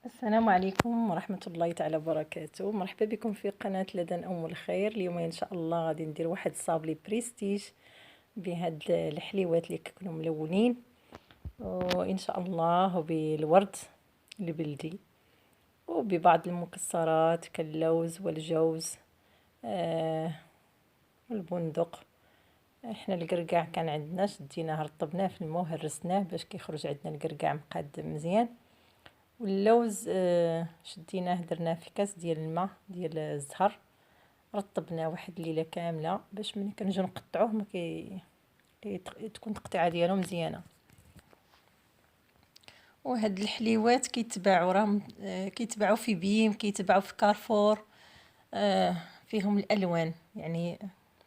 السلام عليكم ورحمة الله تعالى وبركاته. مرحبا بكم في قناة لدن أم الخير. اليوم إن شاء الله غادي ندير واحد الصابلي بريستيج بهاد الحليوات اللي كيكونوا ملونين، وإن شاء الله بالورد البلدي وببعض المكسرات كاللوز والجوز والبندق. احنا القرقاع كان عندنا، شديناه رطبناه في الماء وهرسناه باش كيخرج عندنا القرقاع مقاد مزيان. واللوز شديناه درناه في كاس ديال الماء ديال الزهر، رطبناه واحد الليله كامله باش ملي كنجي نقطعوه ما تكون التقطيعه ديالو مزيانه. وهاد الحليوات كيتباعوا راهم كيتباعوا في بيم، كيتباعوا في كارفور. فيهم الالوان، يعني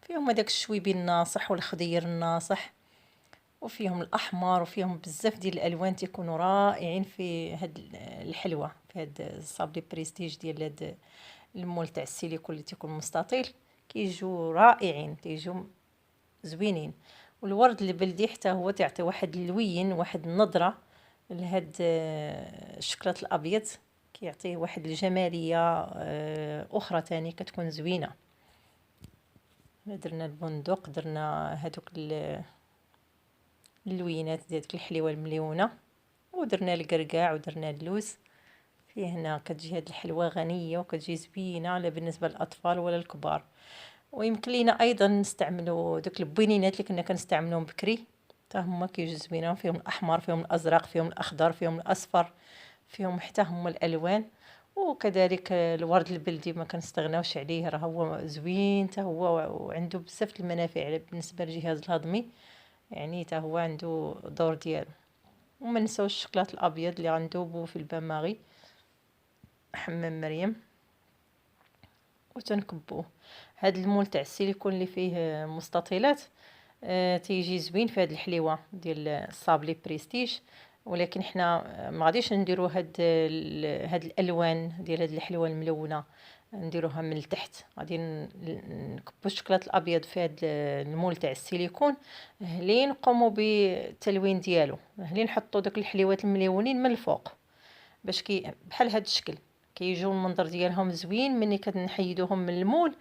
فيهم هذاك الشويبي الناصح والخضير الناصح، وفيهم الاحمر، وفيهم بزاف ديال الالوان تيكونوا رائعين في هاد الحلوه، في هاد الصابلي بريستيج ديال هاد المول تاع السيليكون اللي تيكون مستطيل. كيجوا رائعين، تيجوا زوينين. والورد البلدي حتى هو تعطي واحد اللوين، واحد النضره لهاد الشكلاط الابيض، كيعطيه واحد الجماليه اخرى تاني كتكون زوينه. درنا البندق، درنا هادوك اللوينات ديال الحليوه المليونه، ودرنا القرقاع ودرنا اللوز. فيه هنا كتجي هاد الحلوى غنيه وكتجي زوينه لا بالنسبه للاطفال ولا الكبار. ويمكن لينا ايضا نستعملوا دوك البنينات اللي كنا كنستعملوهم بكري، حتى هما كيجوا زوينين، فيهم الاحمر، فيهم الازرق، فيهم الاخضر، فيهم الاصفر، فيهم حتى هما الالوان. وكذلك الورد البلدي ما كنستغناوش عليه، راه هو زوين حتى هو، وعنده بزاف المنافع بالنسبه للجهاز الهضمي، يعني حتى هو عنده دور ديالو. وما نساوش الشكلاط الابيض اللي غندوبو في الباماغي حمام مريم وتنكبوه. هاد المول تاع السيليكون اللي فيه مستطيلات تيجي زوين في هاد الحليوه ديال الصابلي بريستيج، ولكن حنا ما غاديش نديرو هاد الالوان ديال هاد الحلوه الملونه نديروها من التحت. غادي نكبو الشكلاط الابيض في هاد المول تاع السيليكون، هلي نقوموا بالتلوين ديالو، هلي نحطوا داك الحليوات الملونين من الفوق باش بحال هاد الشكل كيجيو المنظر ديالهم زوين. ملي كنحيدوهم من المول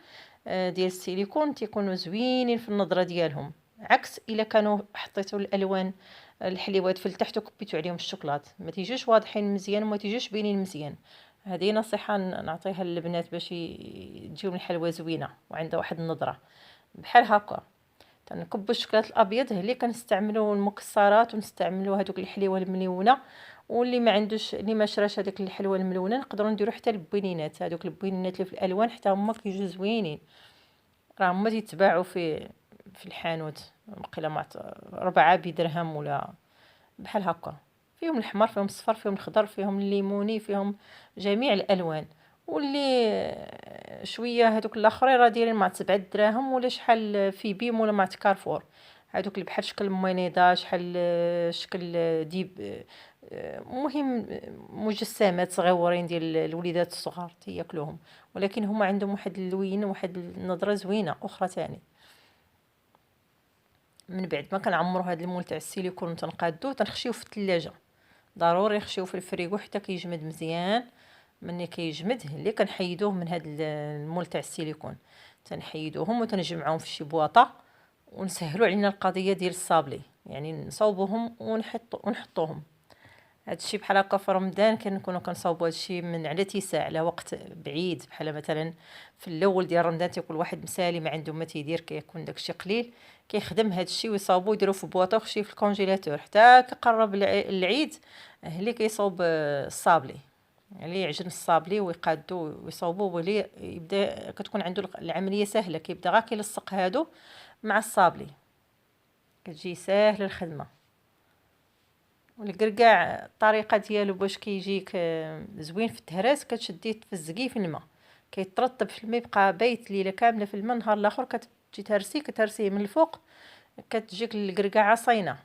ديال السيليكون تيكونوا زوينين في النظره ديالهم، عكس الا كانوا حطيتوا الالوان الحليوات في التحت وكبيتوا عليهم الشوكولات ما تيجوش واضحين مزيان وما تيجوش باينين مزيان. هذه نصيحه نعطيها للبنات باش تجيهم الحلوى زوينه وعندها واحد النظره بحال هكا. تنكبوا الشوكولات الابيض، اللي كنستعملوا المكسرات ونستعملوا هذوك الحليوه الملونه. واللي ما عندوش، اللي ما شراش هذيك الحلوه الملونه، نقدروا نديروا حتى البوينينات، هذوك البوينينات اللي في الالوان حتى هما كيجوا زوينين، راه هما تيتباعوا في الحانوت قيله مع 4 بدرهم ولا بحال هكا. فيهم الحمر، فيهم الصفر، فيهم الخضر، فيهم الليموني، فيهم جميع الالوان. واللي شويه هذوك الاخرين راه دايرين مع 7 دراهم ولا شحال في بيم ولا مع كارفور، هذوك اللي بحال شكل مونيضه، شحال شكل ديب، مهم مجسمات صغيورين ديال الوليدات الصغار تياكلوهم، ولكن هما عندهم واحد اللوين وواحد النظره زوينه اخرى تاني. من بعد ما كنعمروا هذا المول تاع السيليكون تنقادوه تنخشيوه في الثلاجه، ضروري نخشيوه في الفريغو حتى كيجمد مزيان. مني كيجمد اللي كنحيدوه من هذا المول تاع السيليكون، تنحيدوهم وتنجمعوهم في شي بواطه ونسهلوا علينا القضيه ديال الصابلي، يعني نصاوبوهم ونحطوهم. هادشي بحال هكا في رمضان كنكونوا كنصاوبوا هادشي من على تيساع على وقت بعيد، بحال مثلا في الاول ديال رمضان تيكون واحد مسالي ما عنده ما تيدير، كيكون داكشي قليل، كيخدم هادشي ويصاوبو يديرو في بواطه ويخشيه في الكونجيلاتور حتى كيقرب العيد اللي كيصاوب الصابلي، اللي يعجن الصابلي ويقادو ويصاوبوه، واللي يبدا كتكون عنده العمليه سهله، كيبدا غير كيلصق هادو مع الصابلي، كتجي ساهله الخدمه. والقرقاع الطريقه ديالو باش كيجيك زوين في التهراس، كتشديه تفزقيه في الماء، كيترطب في الماء، يبقى بايت ليله كامله في الماء، نهار الاخر كتجي كتهرسيه من الفوق، كتجيك القرقاعه صاينه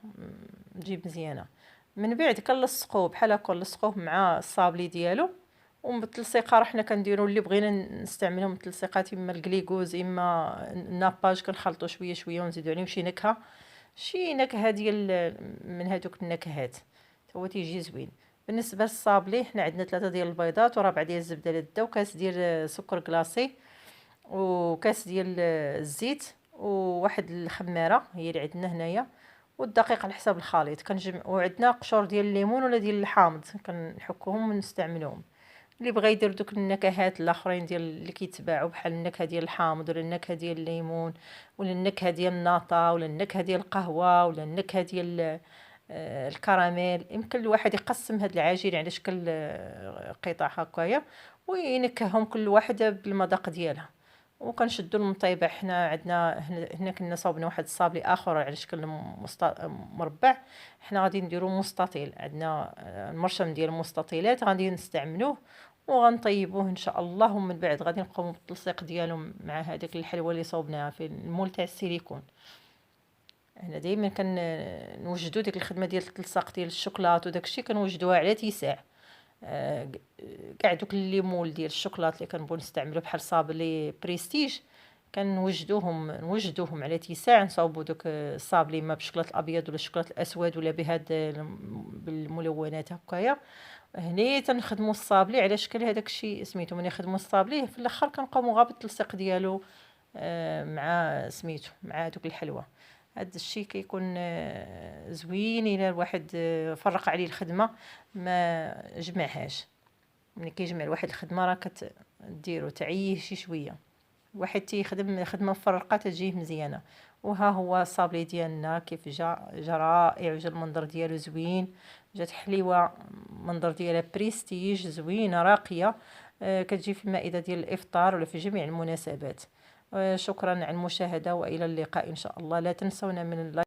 تجي مزيانه. من بعد كنلصقوه بحال هكا، نلصقوه مع الصابلي ديالو. وبالتلصيقه راه حنا كنديروا اللي بغينا نستعملهم التلصيقات، اما الكليكوز اما الناباج، كنخلطوا شويه شويه ونزيدوا عليهم شي نكهه، شي نكهه ديال من هذوك النكهات، هو تيجي زوين. بالنسبه للصابلي حنا عندنا 3 ديال البيضات وربع ديال الزبده للدا وكاس ديال سكر كلاصي وكاس ديال الزيت وواحد الخماره هي اللي عندنا هنايا والدقيق على حساب الخليط كنجمع. وعندنا قشور ديال الليمون ولا ديال الحامض كنحكوهم ونستعملوهم. اللي بغى يدير دوك النكهات الاخرين ديال اللي كيتباعوا بحال النكهه ديال الحامض ولا النكهه ديال الليمون ولا النكهه ديال الناطا ولا النكهه ديال القهوه ولا النكهه ديال الكراميل، يمكن الواحد يقسم هاد العجين على شكل قطع هكايا وينكههم كل واحده بالمذاق ديالها. وكنشدوا المطيبه. حنا عندنا هنا كنا صاوبنا واحد الصابلي اخر على شكل مربع، حنا غادي نديرو مستطيل. عندنا المرشم ديال المستطيلات غادي نستعملوه وغنطيبوه ان شاء الله، ومن بعد غادي نقوموا بالتلصيق ديالو مع هذيك الحلوه اللي صوبناها في المول تاع السيليكون. انا دائما كنوجدوا ديك الخدمه ديال التلصاق ديال الشوكولات وداكشي كنوجدوها على تيساع. كاع دوك الليمول ديال الشوكولات اللي كنبغيو نستعملو بحال صابلي بريستيج نوجدوهم على تيساع، نصاوبوا دوك الصابلي اما بالشوكولات الابيض ولا الشوكولات الاسود ولا بهاد بالملونات هكايا. هني تنخدموا الصابلي على شكل هذاك الشيء سميتو. ملي نخدموا الصابلي في الاخر كنقوموا غير بالتلصيق ديالو مع سميتو مع دوك الحلوى. هاد الشيء كيكون زوين الا الواحد فرق عليه الخدمه ما جمعهاش. ملي كيجمع الواحد الخدمه راه كديرو تعيه شي شويه. الواحد تيخدم خدمه مفرقه تجيه مزيانه. وها هو الصابلي ديالنا كيف جا رائع، وجا المنظر ديالو زوين، جات حليوه المنظر ديالها بريستيج زوينه راقيه. كتجي في المائده ديال الافطار ولا في جميع المناسبات. شكرا على المشاهده والى اللقاء ان شاء الله. لا تنسونا من اللايك